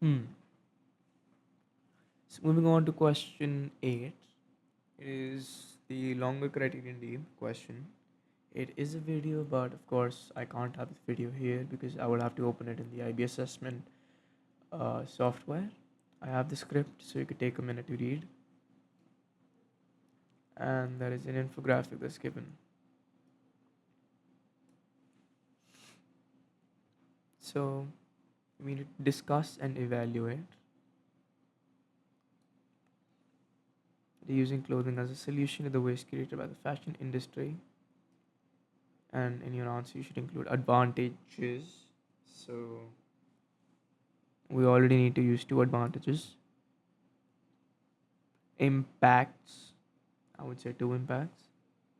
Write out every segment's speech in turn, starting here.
Hmm. So moving on to question 8. It is the longer criterion D question. It is a video, but of course I can't have this video here because I will have to open it in the IB assessment software. I have the script, so you could take a minute to read, and there is an infographic that's given. So we need to discuss and evaluate the using clothing as a solution to the waste created by the fashion industry. And in your answer, you should include advantages. So we already need to use two advantages. Impacts, I would say two impacts.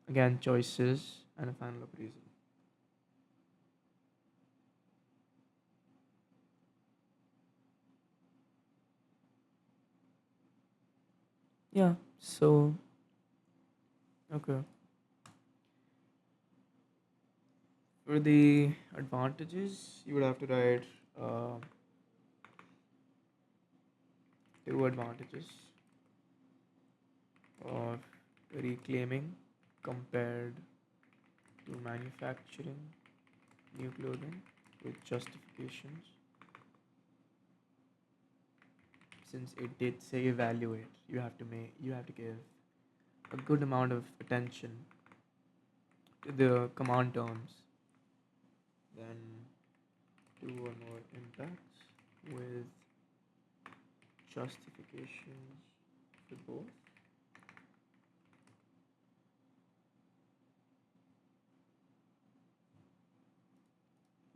Again, choices and a final appraisal. Yeah, so, okay. For the advantages, you would have to write two advantages of reclaiming compared to manufacturing new clothing with justifications. Since it did say evaluate, you have to give a good amount of attention to the command terms, then two or more impacts with justifications for both.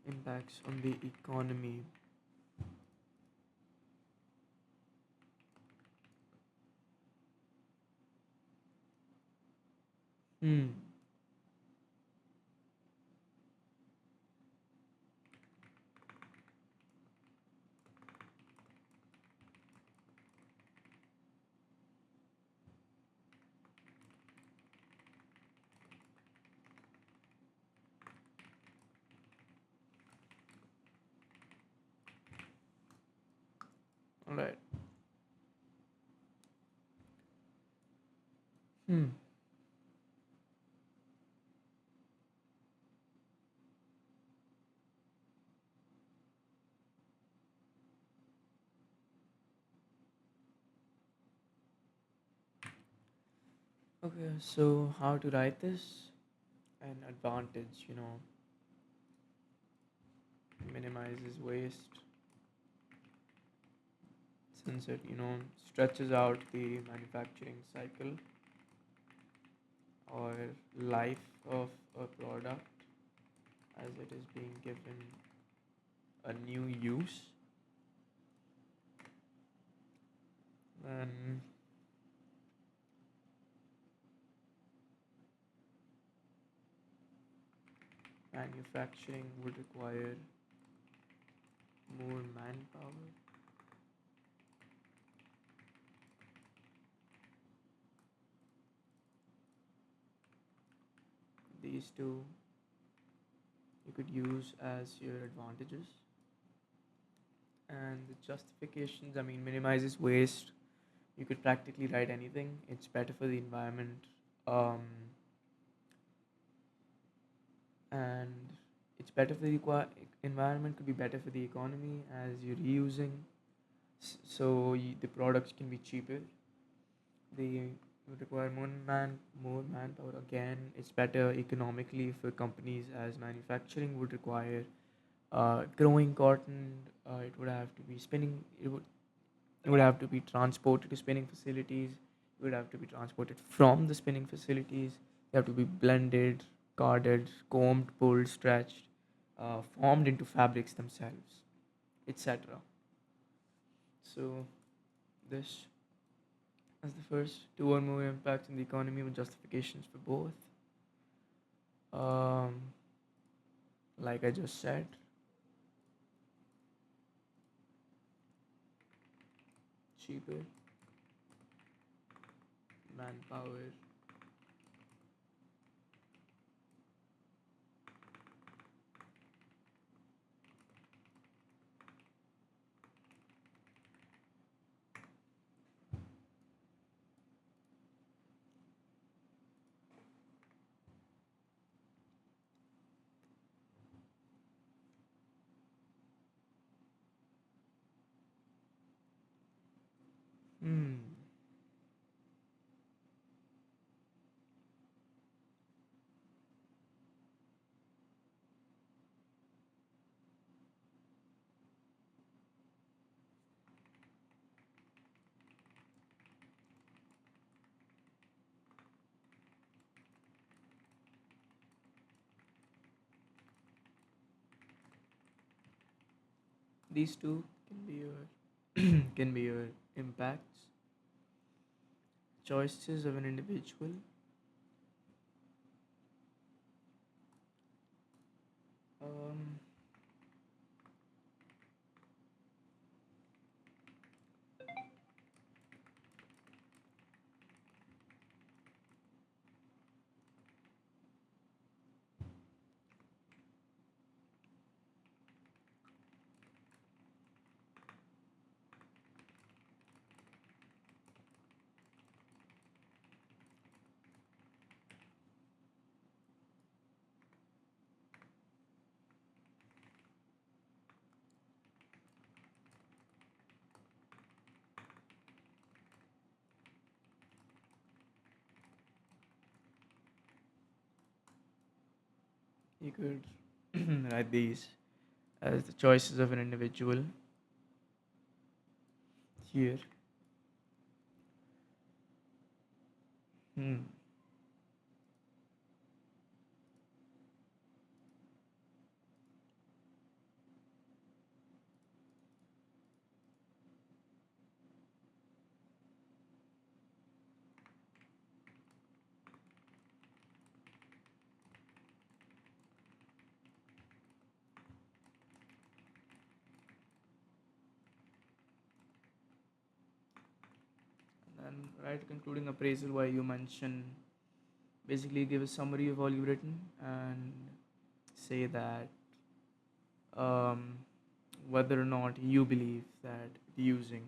Impacts on the economy. Hmm. All right. Hmm. Okay, so how to write this? An advantage, minimizes waste since it, stretches out the manufacturing cycle or life of a product as it is being given a new use. Then manufacturing would require more manpower. These two you could use as your advantages. And the justifications, I mean, minimizes waste. You could practically write anything. It's better for the environment. Um, and it's better for the environment, could be better for the economy as you're reusing. So the products can be cheaper. They would require more manpower. Again, it's better economically for companies as manufacturing would require growing cotton. It would have to be spinning. It would have to be transported to spinning facilities. It would have to be transported from the spinning facilities. They have to be blended, carded, combed, pulled, stretched, formed into fabrics themselves, etc. So this as the first two or more impacts in the economy with justifications for both. Um, like I just said, cheaper manpower, Hmm. These two can be your can be your impacts, choices of an individual. Um, you could write these as the choices of an individual here. Hmm. And then write a concluding appraisal where you mention, basically give a summary of all you've written and say that um, whether or not you believe that reusing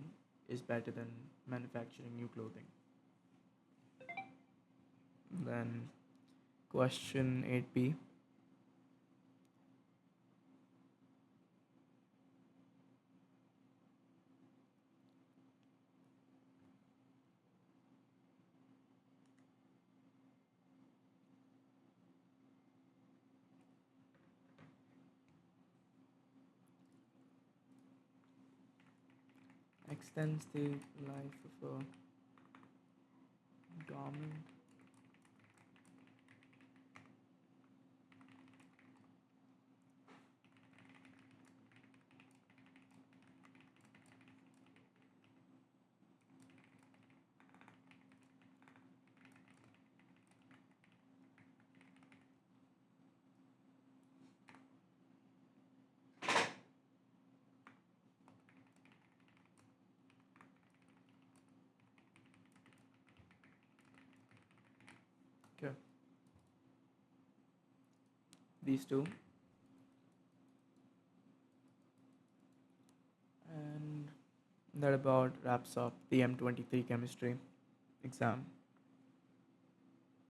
is better than manufacturing new clothing. Then question 8b. Extends the life of a garment. Okay, these two. And that about wraps up the M23 chemistry exam.